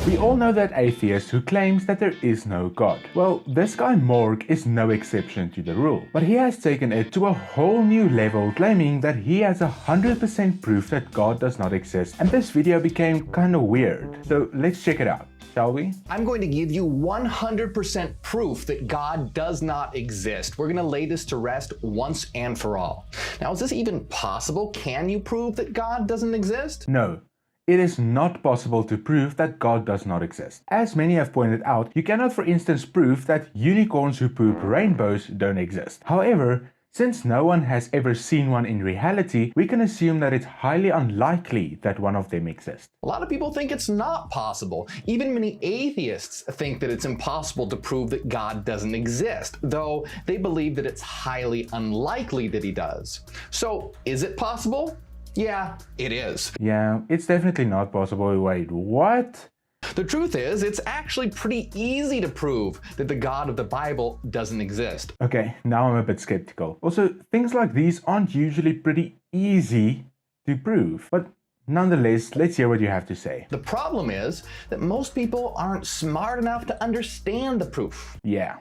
We all know that atheist who claims that there is no God. Well, this guy Morgue is no exception to the rule, but he has taken it to a whole new level, claiming that he has 100% proof that God does not exist, and this video became kinda weird. So let's check it out, shall we? I'm going to give you 100% proof that God does not exist. We're going to lay this to rest once and for all. Now, is this even possible? Can you prove that God doesn't exist? No. It is not possible to prove that God does not exist. As many have pointed out, you cannot for instance prove that unicorns who poop rainbows don't exist. However, since no one has ever seen one in reality, we can assume that it's highly unlikely that one of them exists. A lot of people think it's not possible. Even many atheists think that it's impossible to prove that God doesn't exist, though they believe that it's highly unlikely that he does. So, is it possible? Yeah, it is. Yeah, it's definitely not possible. Wait, what? The truth is, it's actually pretty easy to prove that the God of the Bible doesn't exist. Okay, now I'm a bit skeptical. Also, things like these aren't usually pretty easy to prove, but nonetheless, let's hear what you have to say. The problem is that most people aren't smart enough to understand the proof. Yeah,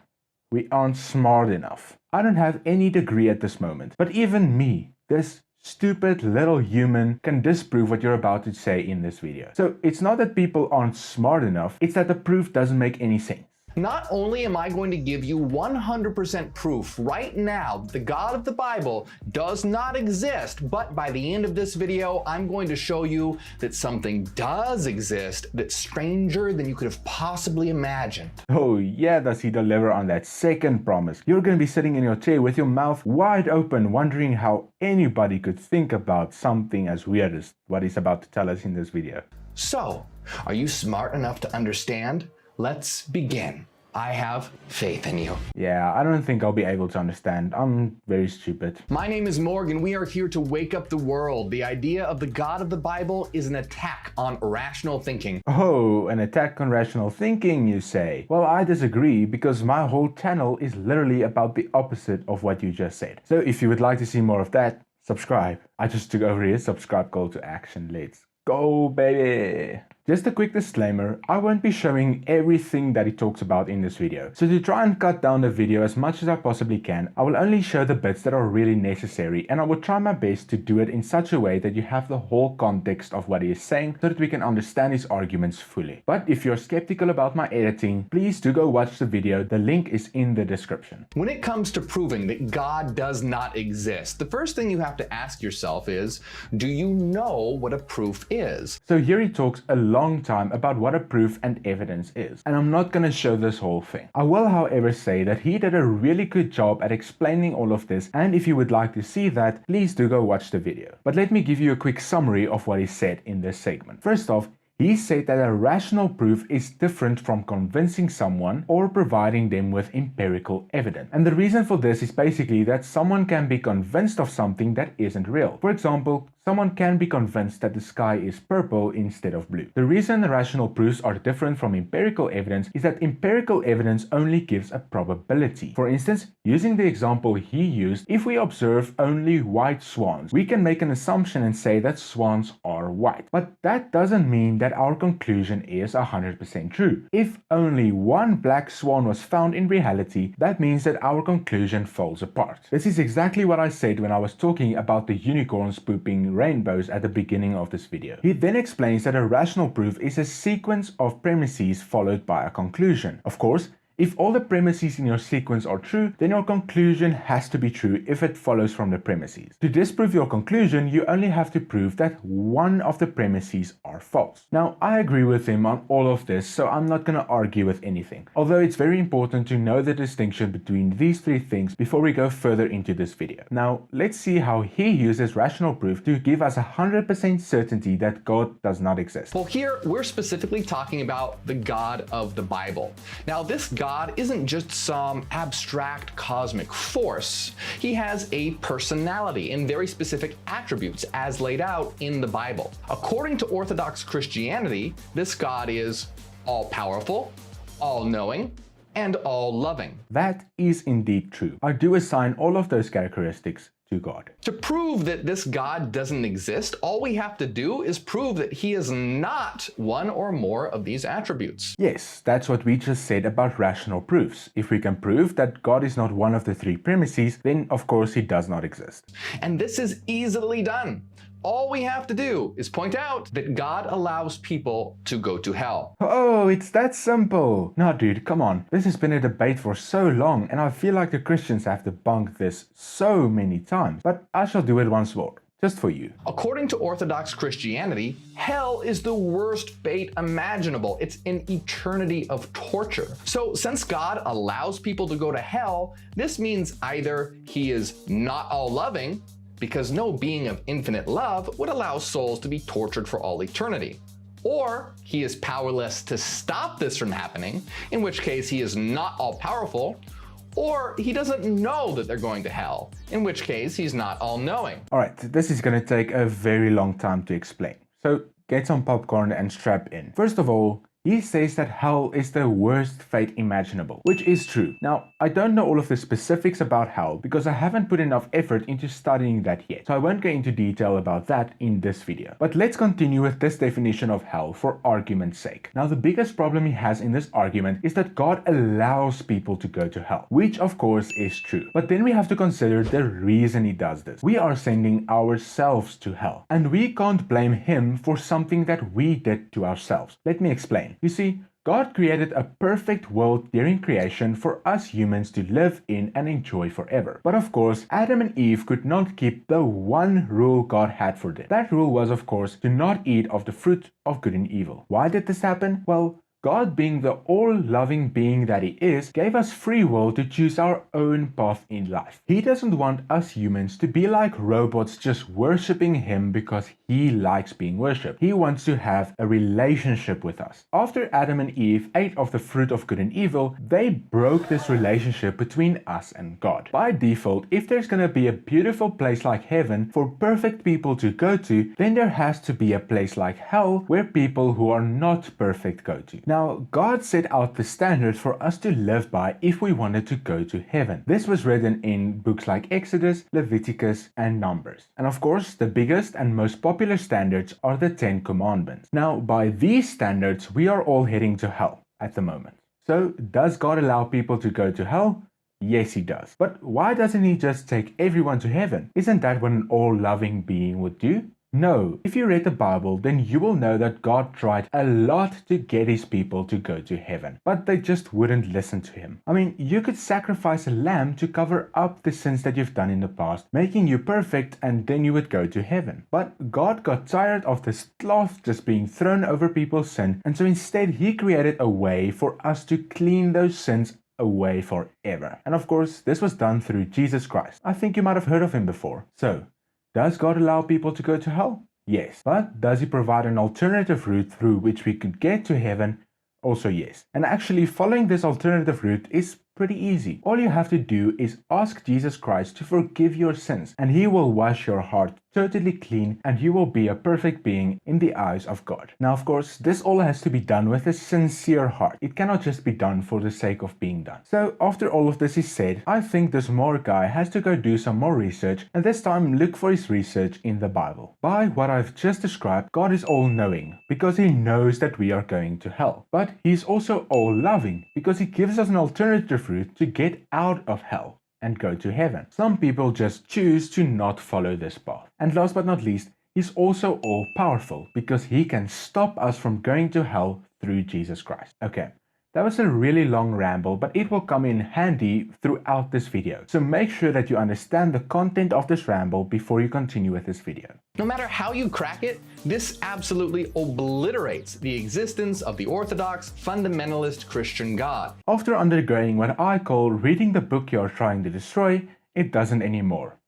we aren't smart enough. I don't have any degree at this moment, but even me, this stupid little human, can disprove what you're about to say in this video. So it's not that people aren't smart enough, it's that the proof doesn't make any sense. Not only am I going to give you 100% proof right now that the God of the Bible does not exist, but by the end of this video, I'm going to show you that something does exist that's stranger than you could have possibly imagined. Oh yeah, does he deliver on that second promise? You're going to be sitting in your chair with your mouth wide open, wondering how anybody could think about something as weird as what he's about to tell us in this video. So, are you smart enough to understand? Let's begin. I have faith in you. Yeah, I don't think I'll be able to understand. I'm very stupid. My name is Morgue, and we are here to wake up the world. The idea of the God of the Bible is an attack on rational thinking. Oh, an attack on rational thinking, you say? Well, I disagree, because my whole channel is literally about the opposite of what you just said. So if you would like to see more of that, subscribe. I just took over here, subscribe, call to action. Let's go, baby! Just a quick disclaimer, I won't be showing everything that he talks about in this video. So to try and cut down the video as much as I possibly can, I will only show the bits that are really necessary, and I will try my best to do it in such a way that you have the whole context of what he is saying so that we can understand his arguments fully. But if you're skeptical about my editing, please do go watch the video, the link is in the description. When it comes to proving that God does not exist, the first thing you have to ask yourself is, do you know what a proof is? So here he talks a long time about what a proof and evidence is, and I'm not gonna show this whole thing. I will however say that he did a really good job at explaining all of this, and if you would like to see that, please do go watch the video. But let me give you a quick summary of what he said in this segment. First off, he said that a rational proof is different from convincing someone or providing them with empirical evidence. And the reason for this is basically that someone can be convinced of something that isn't real. For example, someone can be convinced that the sky is purple instead of blue. The reason rational proofs are different from empirical evidence is that empirical evidence only gives a probability. For instance, using the example he used, if we observe only white swans, we can make an assumption and say that swans are white. But that doesn't mean that our conclusion is 100% true. If only one black swan was found in reality, that means that our conclusion falls apart. This is exactly what I said when I was talking about the unicorns pooping rainbows at the beginning of this video. He then explains that a rational proof is a sequence of premises followed by a conclusion. Of course, if all the premises in your sequence are true, then your conclusion has to be true if it follows from the premises. To disprove your conclusion, you only have to prove that one of the premises are false. Now, I agree with him on all of this, so I'm not going to argue with anything. Although it's very important to know the distinction between these three things before we go further into this video. Now, let's see how he uses rational proof to give us 100% certainty that God does not exist. Well, here we're specifically talking about the God of the Bible. Now, this God isn't just some abstract cosmic force. He has a personality and very specific attributes as laid out in the Bible. According to Orthodox Christianity, this God is all-powerful, all-knowing, and all-loving. That is indeed true. I do assign all of those characteristics to God. To prove that this God doesn't exist, all we have to do is prove that he is not one or more of these attributes. Yes, that's what we just said about rational proofs. If we can prove that God is not one of the three premises, then of course he does not exist. And this is easily done. All we have to do is point out that God allows people to go to hell. Oh, it's that simple. Now, dude, come on. This has been a debate for so long, and I feel like the Christians have debunked this so many times. But I shall do it once more, just for you. According to Orthodox Christianity, hell is the worst fate imaginable. It's an eternity of torture. So since God allows people to go to hell, this means either he is not all-loving, because no being of infinite love would allow souls to be tortured for all eternity. Or he is powerless to stop this from happening, in which case he is not all-powerful, or he doesn't know that they're going to hell, in which case he's not all-knowing. Alright, this is going to take a very long time to explain. So get some popcorn and strap in. First of all, he says that hell is the worst fate imaginable, which is true. Now, I don't know all of the specifics about hell because I haven't put enough effort into studying that yet, so I won't go into detail about that in this video. But let's continue with this definition of hell for argument's sake. Now, the biggest problem he has in this argument is that God allows people to go to hell, which of course is true. But then we have to consider the reason he does this. We are sending ourselves to hell, and we can't blame him for something that we did to ourselves. Let me explain. You see, God created a perfect world during creation for us humans to live in and enjoy forever. But of course, Adam and Eve could not keep the one rule God had for them. That rule was, of course, to not eat of the fruit of good and evil. Why did this happen? Well, God, being the all-loving being that he is, gave us free will to choose our own path in life. He doesn't want us humans to be like robots just worshipping him because he likes being worshipped. He wants to have a relationship with us. After Adam and Eve ate of the fruit of good and evil, they broke this relationship between us and God. By default, if there's gonna be a beautiful place like heaven for perfect people to go to, then there has to be a place like hell where people who are not perfect go to. Now, God set out the standard for us to live by if we wanted to go to heaven. This was written in books like Exodus, Leviticus, and Numbers. And of course, the biggest and most popular standards are the 10 Commandments. Now, by these standards, we are all heading to hell at the moment. So, does God allow people to go to hell? Yes, he does. But why doesn't he just take everyone to heaven? Isn't that what an all-loving being would do? No, if you read the Bible, then you will know that God tried a lot to get his people to go to heaven, but they just wouldn't listen to him. I mean, you could sacrifice a lamb to cover up the sins that you've done in the past, making you perfect, and then you would go to heaven. But God got tired of this cloth just being thrown over people's sin, and so instead he created a way for us to clean those sins away forever. And of course, this was done through Jesus Christ. I think you might have heard of him before. So, does God allow people to go to hell? Yes. But does he provide an alternative route through which we could get to heaven? Also yes. And actually following this alternative route is pretty easy. All you have to do is ask Jesus Christ to forgive your sins, and he will wash your heart totally clean, and you will be a perfect being in the eyes of God. Now, of course, this all has to be done with a sincere heart. It cannot just be done for the sake of being done. So after all of this is said, I think this Morgue guy has to go do some more research, and this time look for his research in the Bible. By what I've just described, God is all-knowing because he knows that we are going to hell. But he's also all-loving because he gives us an alternative route to get out of hell and go to heaven. Some people just choose to not follow this path. And last but not least, he's also all-powerful because he can stop us from going to hell through Jesus Christ. Okay, that was a really long ramble, but it will come in handy throughout this video. So make sure that you understand the content of this ramble before you continue with this video. No matter how you crack it, this absolutely obliterates the existence of the Orthodox fundamentalist Christian God. After undergoing what I call reading the book you're trying to destroy, it doesn't anymore.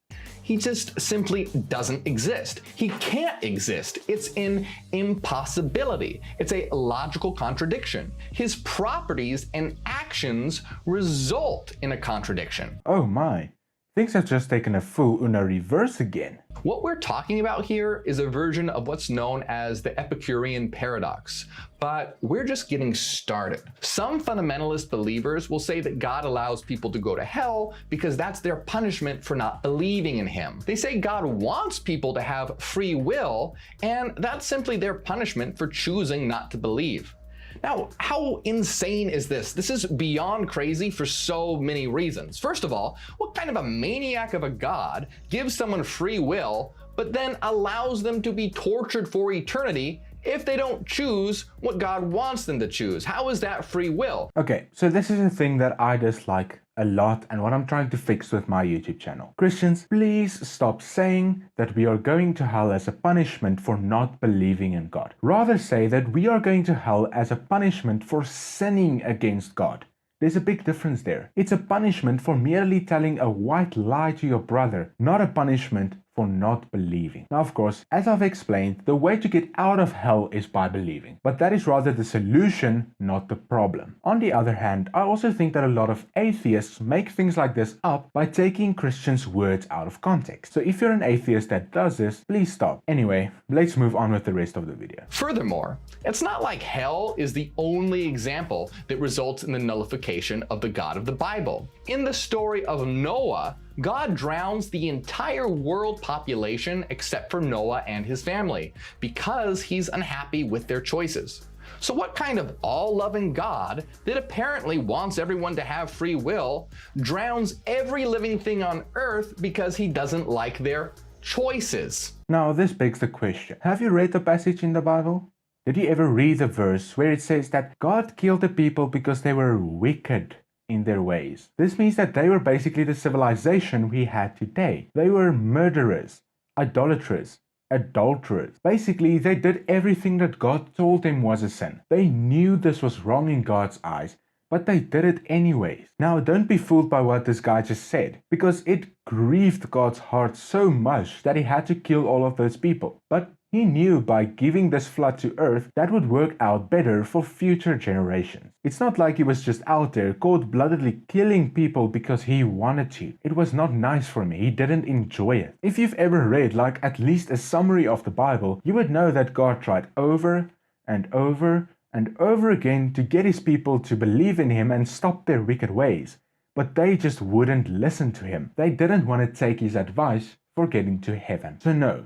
He just simply doesn't exist. He can't exist. It's an impossibility. It's a logical contradiction. His properties and actions result in a contradiction. Oh my. Things have just taken a full Uno reverse again. What we're talking about here is a version of what's known as the Epicurean paradox, but we're just getting started. Some fundamentalist believers will say that God allows people to go to hell because that's their punishment for not believing in him. They say God wants people to have free will, and that's simply their punishment for choosing not to believe. Now, how insane is this? This is beyond crazy for so many reasons. First of all, what kind of a maniac of a God gives someone free will, but then allows them to be tortured for eternity if they don't choose what God wants them to choose? How is that free will? Okay, so this is a thing that I dislike a lot and what I'm trying to fix with my YouTube channel. Christians, please stop saying that we are going to hell as a punishment for not believing in God. Rather say that we are going to hell as a punishment for sinning against God. There's a big difference there. It's a punishment for merely telling a white lie to your brother, not a punishment for not believing. Now, of course, as I've explained, the way to get out of hell is by believing, but that is rather the solution, not the problem. On the other hand, I also think that a lot of atheists make things like this up by taking Christians' words out of context. So if you're an atheist that does this, please stop. Anyway, let's move on with the rest of the video. Furthermore, it's not like hell is the only example that results in the nullification of the God of the Bible. In the story of Noah, God drowns the entire world population except for Noah and his family because he's unhappy with their choices. So what kind of all-loving God that apparently wants everyone to have free will drowns every living thing on earth because he doesn't like their choices? Now this begs the question, have you read the passage in the Bible? Did you ever read the verse where it says that God killed the people because they were wicked in their ways? This means that they were basically the civilization we had today. They were murderers, idolaters, adulterers. Basically, they did everything that God told them was a sin. They knew this was wrong in God's eyes, but they did it anyways. Now, don't be fooled by what this guy just said, because it grieved God's heart so much that he had to kill all of those people. But he knew by giving this flood to earth that would work out better for future generations. It's not like he was just out there cold-bloodedly killing people because he wanted to. It was not nice for me. He didn't enjoy it. If you've ever read like at least a summary of the Bible, you would know that God tried over and over and over again to get his people to believe in him and stop their wicked ways. But they just wouldn't listen to him. They didn't want to take his advice for getting to heaven. So no.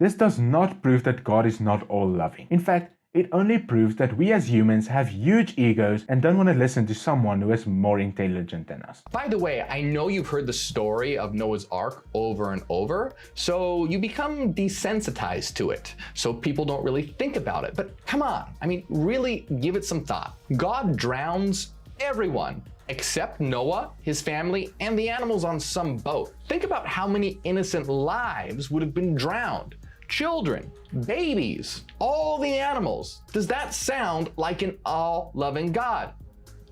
This does not prove that God is not all-loving. In fact, it only proves that we as humans have huge egos and don't want to listen to someone who is more intelligent than us. By the way, I know you've heard the story of Noah's Ark over and over, so you become desensitized to it, so people don't really think about it. But come on, I mean, really give it some thought. God drowns everyone except Noah, his family, and the animals on some boat. Think about how many innocent lives would have been drowned. Children, babies, all the animals. Does that sound like an all-loving God?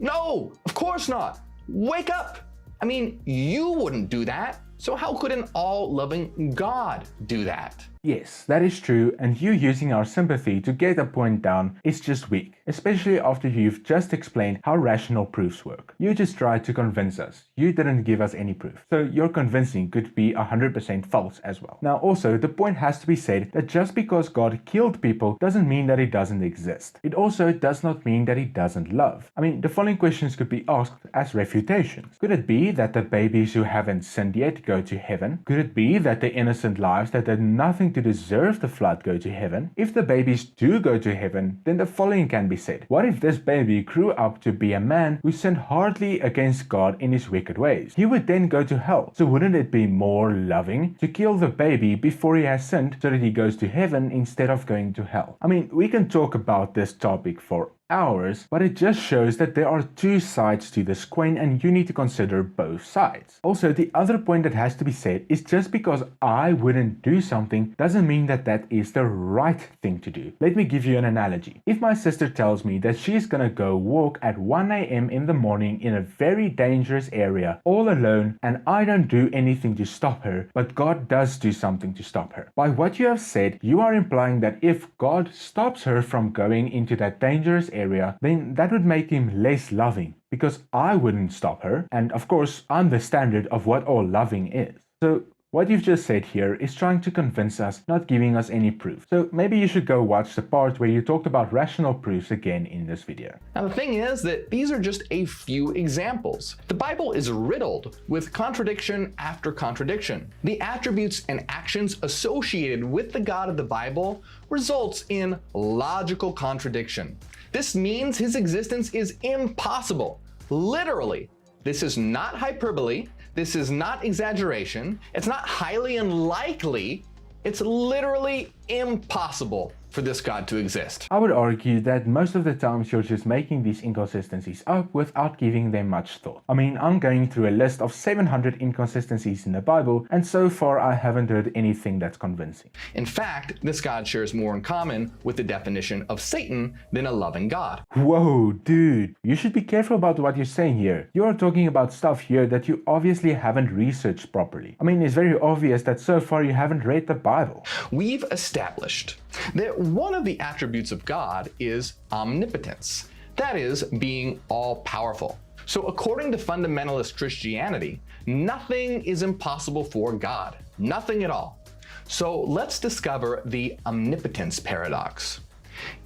No, of course not. Wake up. I mean, you wouldn't do that. So how could an all-loving God do that? Yes, that is true, and you using our sympathy to get a point down is just weak, especially after you've just explained how rational proofs work. You just tried to convince us. You didn't give us any proof. So your convincing could be 100% false as well. Now also, the point has to be said that just because God killed people doesn't mean that he doesn't exist. It also does not mean that he doesn't love. I mean, the following questions could be asked as refutations. Could it be that the babies who haven't sinned yet go to heaven? Could it be that the innocent lives that did nothing to deserve the flood go to heaven? If the babies do go to heaven, then the following can be said. What if this baby grew up to be a man who sinned hardly against God in his wicked ways? He would then go to hell. So wouldn't it be more loving to kill the baby before he has sinned so that he goes to heaven instead of going to hell? I mean, we can talk about this topic for hours, but it just shows that there are two sides to this coin and you need to consider both sides. Also, the other point that has to be said is just because I wouldn't do something doesn't mean that that is the right thing to do. Let me give you an analogy. If my sister tells me that she's gonna go walk at 1 a.m. in the morning in a very dangerous area all alone and I don't do anything to stop her, but God does do something to stop her. By what you have said, you are implying that if God stops her from going into that dangerous area, area, then that would make him less loving, because I wouldn't stop her, and of course, I'm the standard of what all loving is. So what you've just said here is trying to convince us, not giving us any proof. So maybe you should go watch the part where you talked about rational proofs again in this video. Now the thing is that these are just a few examples. The Bible is riddled with contradiction after contradiction. The attributes and actions associated with the God of the Bible results in logical contradiction. This means his existence is impossible. Literally. This is not hyperbole. This is not exaggeration. It's not highly unlikely. It's literally impossible for this God to exist. I would argue that most of the times you're just making these inconsistencies up without giving them much thought. I mean, I'm going through a list of 700 inconsistencies in the Bible, and so far I haven't heard anything that's convincing. In fact, this God shares more in common with the definition of Satan than a loving God. Whoa, dude, you should be careful about what you're saying here. You are talking about stuff here that you obviously haven't researched properly. I mean, it's very obvious that so far you haven't read the Bible. We've established that one of the attributes of God is omnipotence. That is, being all-powerful. So according to fundamentalist Christianity, nothing is impossible for God. Nothing at all. So let's discover the omnipotence paradox.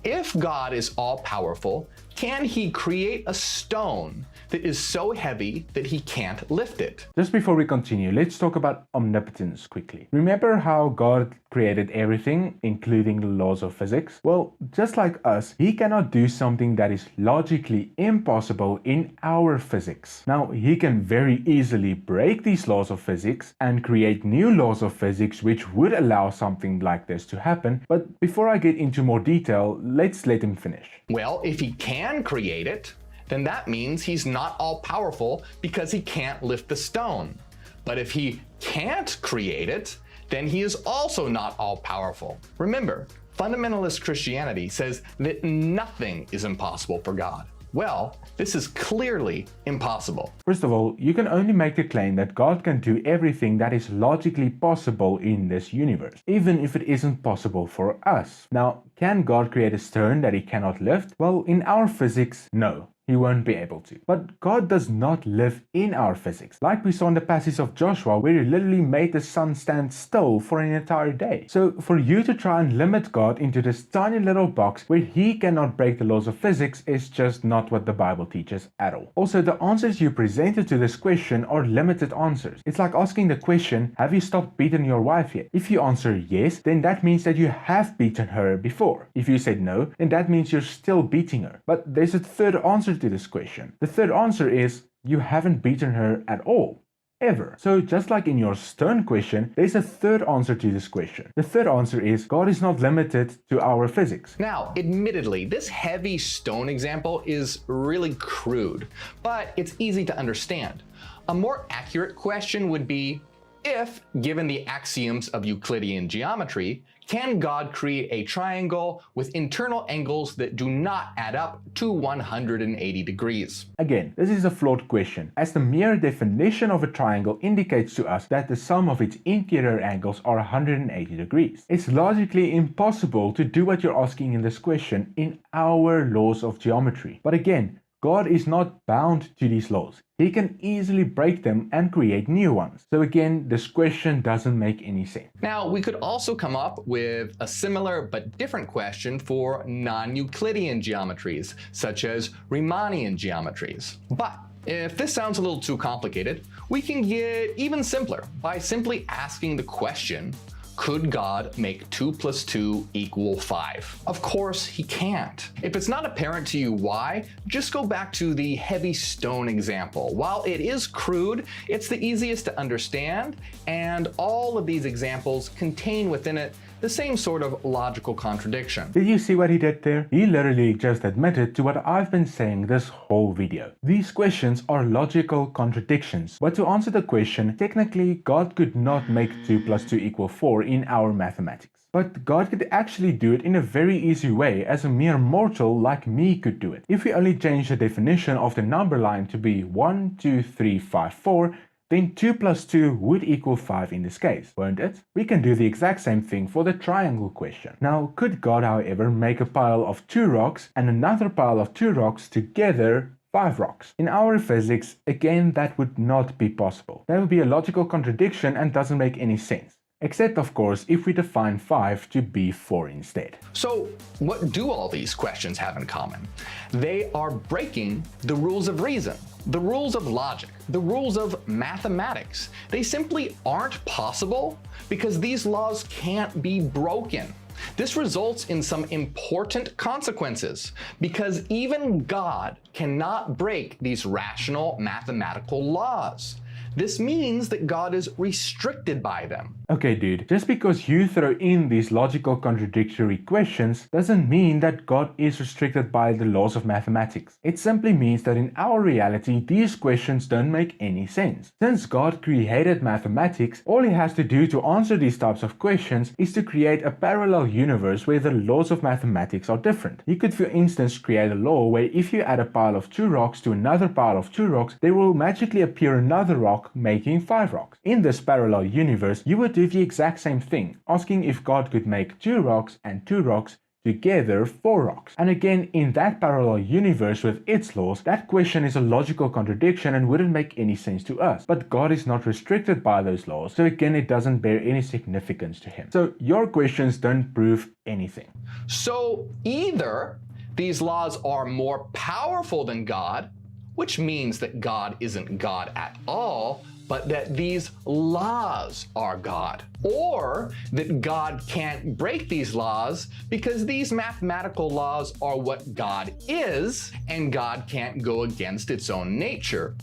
If God is all-powerful, can he create a stone that is so heavy that he can't lift it? Just before we continue, let's talk about omnipotence quickly. Remember how God created everything, including the laws of physics? Well, just like us, he cannot do something that is logically impossible in our physics. Now, he can very easily break these laws of physics and create new laws of physics which would allow something like this to happen. But before I get into more detail, let's let him finish. Well, if he can create it, then that means he's not all-powerful because he can't lift the stone. But if he can't create it, then he is also not all-powerful. Remember, fundamentalist Christianity says that nothing is impossible for God. Well, this is clearly impossible. First of all, you can only make the claim that God can do everything that is logically possible in this universe, even if it isn't possible for us. Now, can God create a stone that he cannot lift? Well, in our physics, no. He won't be able to. But God does not live in our physics, like we saw in the passage of Joshua, where he literally made the sun stand still for an entire day. So for you to try and limit God into this tiny little box where he cannot break the laws of physics is just not what the Bible teaches at all. Also, the answers you presented to this question are limited answers. It's like asking the question, have you stopped beating your wife yet? If you answer yes, then that means that you have beaten her before. If you said no, then that means you're still beating her. But there's a third answer to this question. The third answer is you haven't beaten her at all. Ever. So just like in your stone question, there's a third answer to this question. The third answer is God is not limited to our physics. Now, admittedly, this heavy stone example is really crude, but it's easy to understand. A more accurate question would be, if, given the axioms of Euclidean geometry, can God create a triangle with internal angles that do not add up to 180 degrees? Again, this is a flawed question, as the mere definition of a triangle indicates to us that the sum of its interior angles are 180 degrees. It's logically impossible to do what you're asking in this question in our laws of geometry. But again, God is not bound to these laws. He can easily break them and create new ones. So again, this question doesn't make any sense. Now, we could also come up with a similar but different question for non-Euclidean geometries, such as Riemannian geometries. But if this sounds a little too complicated, we can get even simpler by simply asking the question, could God make 2 + 2 = 5? Of course he can't. If it's not apparent to you why, just go back to the heavy stone example. While it is crude, it's the easiest to understand, and all of these examples contain within it the same sort of logical contradiction. Did you see what he did there? He literally just admitted to what I've been saying this whole video. These questions are logical contradictions. But to answer the question, technically God could not make 2 + 2 = 4 in our mathematics. But God could actually do it in a very easy way, as a mere mortal like me could do it. If we only change the definition of the number line to be 1, 2, 3, 5, 4, then 2 plus 2 would equal 5 in this case, won't it? We can do the exact same thing for the triangle question. Now, could God, however, make a pile of 2 rocks and another pile of 2 rocks together 5 rocks? In our physics, again, that would not be possible. That would be a logical contradiction and doesn't make any sense. Except, of course, if we define 5 to be 4 instead. So, what do all these questions have in common? They are breaking the rules of reason, the rules of logic, the rules of mathematics. They simply aren't possible because these laws can't be broken. This results in some important consequences because even God cannot break these rational mathematical laws. This means that God is restricted by them. Okay, dude, just because you throw in these logical contradictory questions doesn't mean that God is restricted by the laws of mathematics. It simply means that in our reality, these questions don't make any sense. Since God created mathematics, all he has to do to answer these types of questions is to create a parallel universe where the laws of mathematics are different. He could, for instance, create a law where if you add a pile of 2 rocks to another pile of 2 rocks, there will magically appear another rock making 5 rocks. In this parallel universe, you would do the exact same thing, asking if God could make 2 rocks and 2 rocks together 4 rocks. And again, in that parallel universe with its laws, that question is a logical contradiction and wouldn't make any sense to us. But God is not restricted by those laws, so again, it doesn't bear any significance to him. So your questions don't prove anything. So either these laws are more powerful than God, which means that God isn't God at all, but that these laws are God. Or that God can't break these laws because these mathematical laws are what God is, and God can't go against its own nature.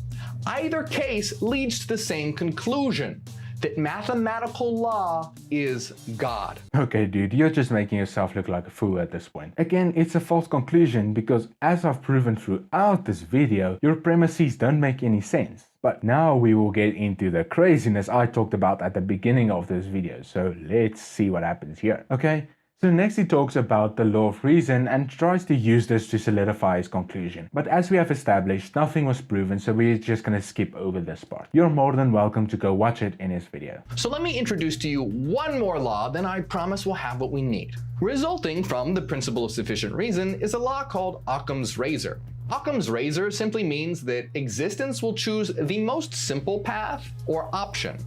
Either case leads to the same conclusion, that mathematical law is God. Okay, dude, you're just making yourself look like a fool at this point. Again, it's a false conclusion because, as I've proven throughout this video, your premises don't make any sense. But now we will get into the craziness I talked about at the beginning of this video, so let's see what happens here. Okay? So next he talks about the law of reason and tries to use this to solidify his conclusion. But as we have established, nothing was proven, so we're just gonna skip over this part. You're more than welcome to go watch it in his video. So let me introduce to you one more law, then I promise we'll have what we need. Resulting from the principle of sufficient reason is a law called Occam's razor. Occam's razor simply means that existence will choose the most simple path or option.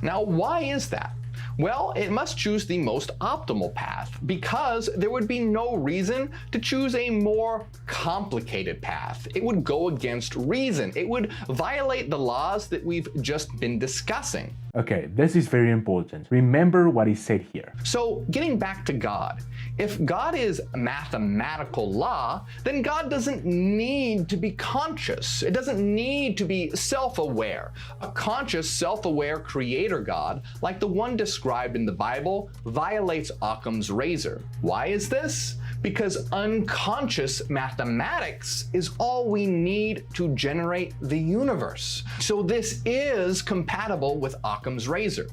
Now, why is that? Well, it must choose the most optimal path because there would be no reason to choose a more complicated path. It would go against reason. It would violate the laws that we've just been discussing. Okay, this is very important. Remember what he said here. So, getting back to God, if God is mathematical law, then God doesn't need to be conscious. It doesn't need to be self-aware. A conscious, self-aware creator God, like the one described in the Bible, violates Occam's razor. Why is this? Because unconscious mathematics is all we need to generate the universe. So this is compatible with Occam's razor.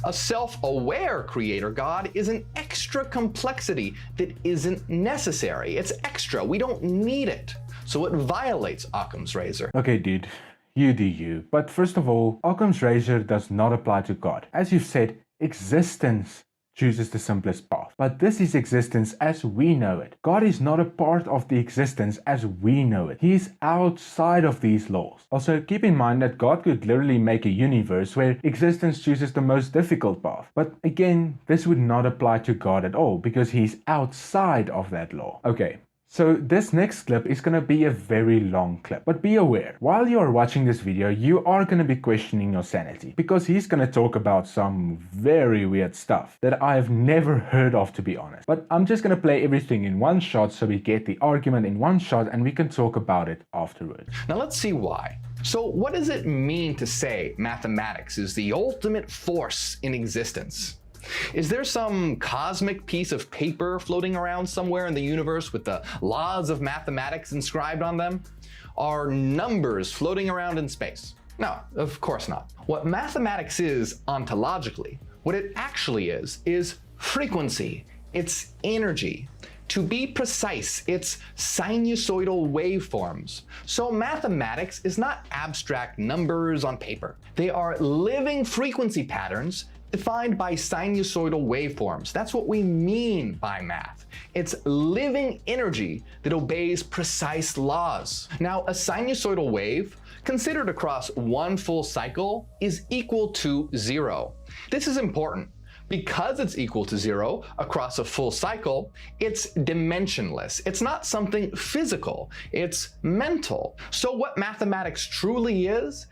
A self-aware creator God is an extra complexity that isn't necessary. It's extra. We don't need it. So it violates Occam's razor. Okay, dude, you do you. But first of all, Occam's razor does not apply to God. As you've said, existence chooses the simplest path. But this is existence as we know it. God is not a part of the existence as we know it. He is outside of these laws. Also, keep in mind that God could literally make a universe where existence chooses the most difficult path. But again, this would not apply to God at all because he's outside of that law. Okay. So this next clip is going to be a very long clip, but be aware, while you are watching this video, you are going to be questioning your sanity because he's going to talk about some very weird stuff that I have never heard of, to be honest. But I'm just going to play everything in one shot so we get the argument in one shot and we can talk about it afterwards. Now let's see why. So what does it mean to say mathematics is the ultimate force in existence? Is there some cosmic piece of paper floating around somewhere in the universe with the laws of mathematics inscribed on them? Are numbers floating around in space? No, of course not. What mathematics is ontologically, what it actually is frequency. It's energy. To be precise, it's sinusoidal waveforms. So mathematics is not abstract numbers on paper. They are living frequency patterns defined by sinusoidal waveforms. That's what we mean by math. It's living energy that obeys precise laws. Now, a sinusoidal wave, considered across one full cycle, is equal to 0. This is important. Because it's equal to 0 across a full cycle, it's dimensionless. It's not something physical, it's mental. So what mathematics truly is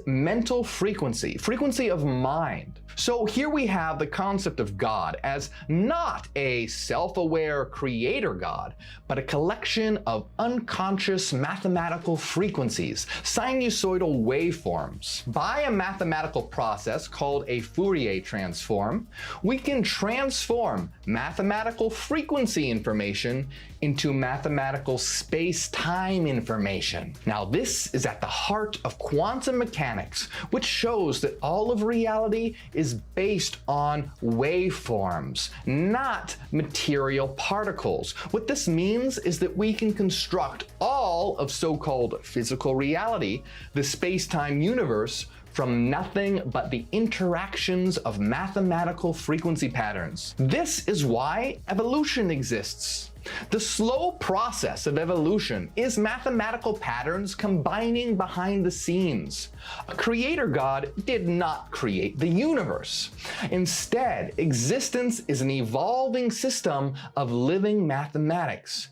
mental frequency, frequency of mind. So here we have the concept of God as not a self-aware creator God, but a collection of unconscious mathematical frequencies, sinusoidal waveforms. By a mathematical process called a Fourier transform, we can transform mathematical frequency information into mathematical space-time information. Now this is at the heart of quantum mechanics, which shows that all of reality is based on waveforms, not material particles. What this means is that we can construct all of so-called physical reality, the space-time universe, from nothing but the interactions of mathematical frequency patterns. This is why evolution exists. The slow process of evolution is mathematical patterns combining behind the scenes. A creator God did not create the universe. Instead, existence is an evolving system of living mathematics.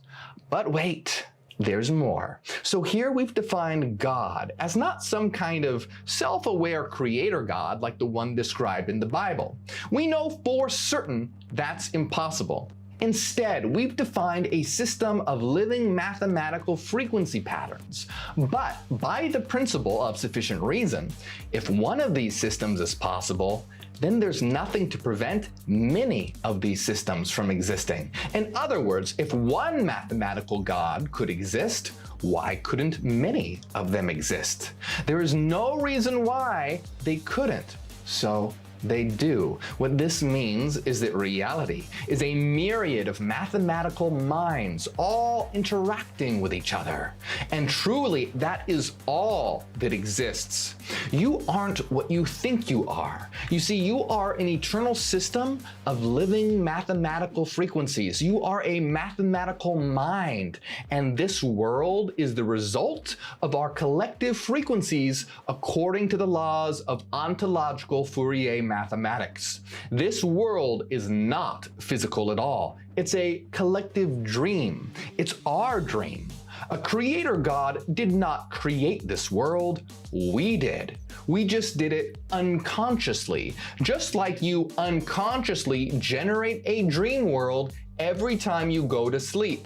But wait. There's more. So here we've defined God as not some kind of self-aware creator God like the one described in the Bible. We know for certain that's impossible. Instead, we've defined a system of living mathematical frequency patterns. But by the principle of sufficient reason, if one of these systems is possible, then there's nothing to prevent many of these systems from existing. In other words, if one mathematical God could exist, why couldn't many of them exist? There is no reason why they couldn't. So they do. What this means is that reality is a myriad of mathematical minds all interacting with each other. And truly, that is all that exists. You aren't what you think you are. You see, you are an eternal system of living mathematical frequencies. You are a mathematical mind. And this world is the result of our collective frequencies according to the laws of ontological Fourier mathematics. This world is not physical at all. It's a collective dream. It's our dream. A creator God did not create this world. We did. We just did it unconsciously. Just like you unconsciously generate a dream world every time you go to sleep.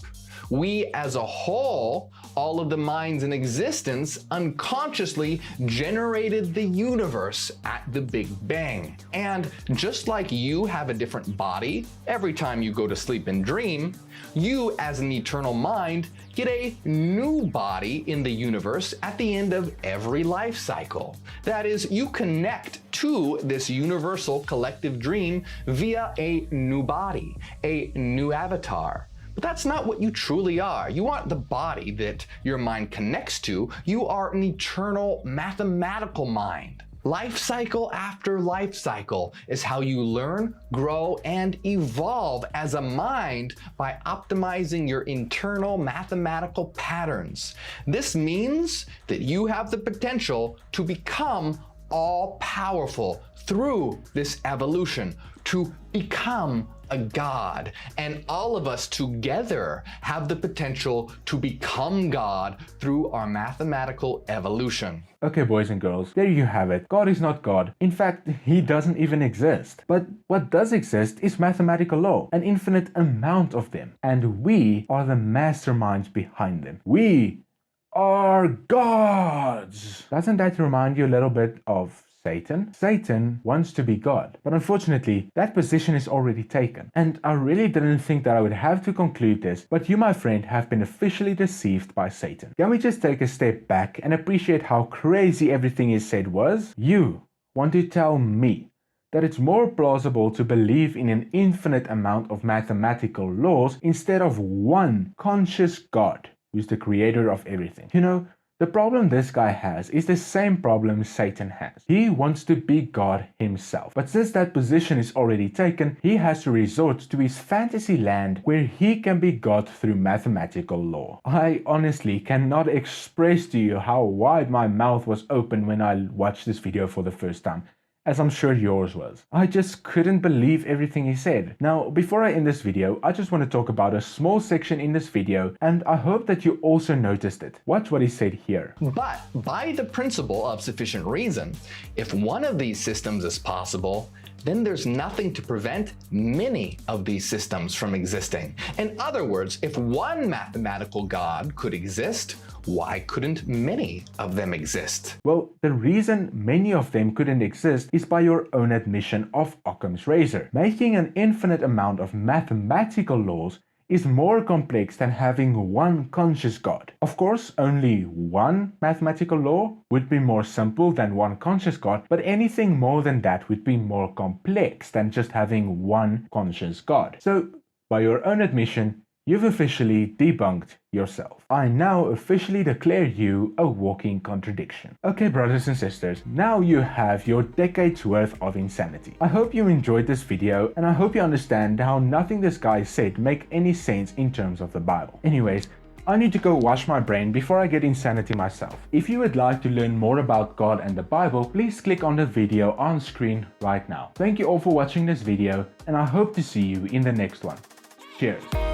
We as a whole, all of the minds in existence, unconsciously generated the universe at the Big Bang. And just like you have a different body every time you go to sleep and dream, you as an eternal mind get a new body in the universe at the end of every life cycle. That is, you connect to this universal collective dream via a new body, a new avatar. But that's not what you truly are. You aren't the body that your mind connects to. You are an eternal mathematical mind. Life cycle after life cycle is how you learn, grow, and evolve as a mind by optimizing your internal mathematical patterns. This means that you have the potential to become all-powerful through this evolution, to become a God. And all of us together have the potential to become God through our mathematical evolution. Okay, boys and girls, there you have it. God is not God. In fact, he doesn't even exist. But what does exist is mathematical law, an infinite amount of them. And we are the masterminds behind them. We are gods. Doesn't that remind you a little bit of Satan? Satan wants to be God, but unfortunately that position is already taken. And I really didn't think that I would have to conclude this, but you, my friend, have been officially deceived by Satan. Can we just take a step back and appreciate how crazy everything he said was? You want to tell me that it's more plausible to believe in an infinite amount of mathematical laws instead of one conscious God who's the creator of everything. You know, the problem this guy has is the same problem Satan has. He wants to be God himself. But since that position is already taken, he has to resort to his fantasy land where he can be God through mathematical law. I honestly cannot express to you how wide my mouth was open when I watched this video for the first time, as I'm sure yours was. I just couldn't believe everything he said. Now, before I end this video, I just want to talk about a small section in this video, and I hope that you also noticed it. Watch what he said here. But by the principle of sufficient reason, if one of these systems is possible, then there's nothing to prevent many of these systems from existing. In other words, if one mathematical God could exist, why couldn't many of them exist? Well, the reason many of them couldn't exist is by your own admission of Occam's razor. Making an infinite amount of mathematical laws is more complex than having one conscious God. Of course, only one mathematical law would be more simple than one conscious God, but anything more than that would be more complex than just having one conscious God. So, by your own admission, you've officially debunked yourself. I now officially declare you a walking contradiction. Okay, brothers and sisters, now you have your decades worth of insanity. I hope you enjoyed this video, and I hope you understand how nothing this guy said make any sense in terms of the Bible. Anyways, I need to go wash my brain before I get insanity myself. If you would like to learn more about God and the Bible, please click on the video on screen right now. Thank you all for watching this video, and I hope to see you in the next one. Cheers.